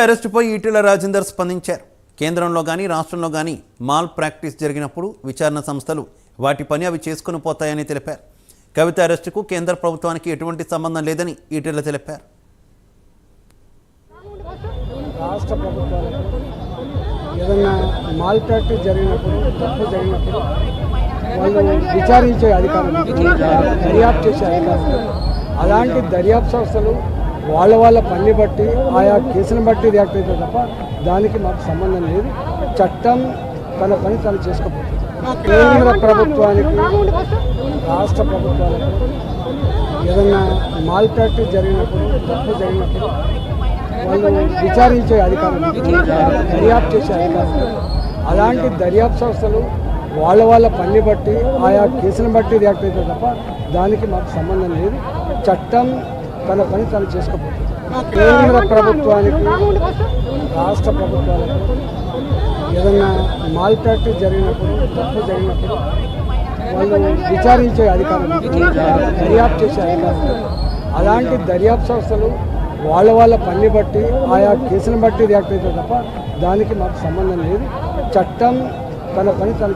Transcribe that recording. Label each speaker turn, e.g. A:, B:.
A: అరెస్టుపై ఈటెల రాజేందర్ స్పందించారు. కేంద్రంలో గానీ రాష్ట్రంలో గానీ మాల్ ప్రాక్టీస్ జరిగినప్పుడు విచారణ సంస్థలు వాటి పని అవి చేసుకుని పోతాయని తెలిపారు. కవిత అరెస్టుకు కేంద్ర ప్రభుత్వానికి ఎటువంటి సంబంధం లేదని ఈటెల తెలిపారు.
B: రాష్ట్ర ప్రభుత్వాలకు ఏదైనా మాల్ ప్రాక్టీస్ జరిగినప్పుడు తప్పు జరిగినప్పుడు వాళ్ళు విచారించే అధికారం, దర్యాప్తు చేసే అధికారం. అలాంటి దర్యాప్తు సంస్థలు వాళ్ళ పని బట్టి ఆయా కేసును బట్టి రియాక్ట్ అవుతుంది తప్ప దానికి మాకు సంబంధం లేదు. చట్టం తన పని తను చేసుకోబోతుంది. కేంద్ర ప్రభుత్వానికి రాష్ట్ర ప్రభుత్వాలకు ఏదైనా మాల్ ప్రాక్టీస్ జరిగినప్పుడు తప్పు జరిగినప్పుడు వాళ్ళు విచారించే అధికారం, దర్యాప్తు చేసే అధికారం. అలాంటి దర్యాప్తు సంస్థలు వాళ్ళ పని బట్టి ఆయా కేసును బట్టి రియాక్ట్ అవుతుంది తప్ప దానికి మాకు సంబంధం లేదు. చట్టం తన పని తను చేసుకోబోతుంది. కేంద్ర ప్రభుత్వానికి రాష్ట్ర ప్రభుత్వాలకు ఏదైనా మాల్ ప్రాక్టీస్ జరిగినప్పుడు తప్పు జరిగినప్పుడు వాళ్ళు విచారించే అధికారం, దర్యాప్తు చేసే అధికారం. అలాంటి దర్యాప్తు సంస్థలు వాళ్ళ పని బట్టి ఆయా కేసును బట్టి రియాక్ట్ అవుతుంది తప్ప దానికి మాకు సంబంధం లేదు. చట్టం తన పని తను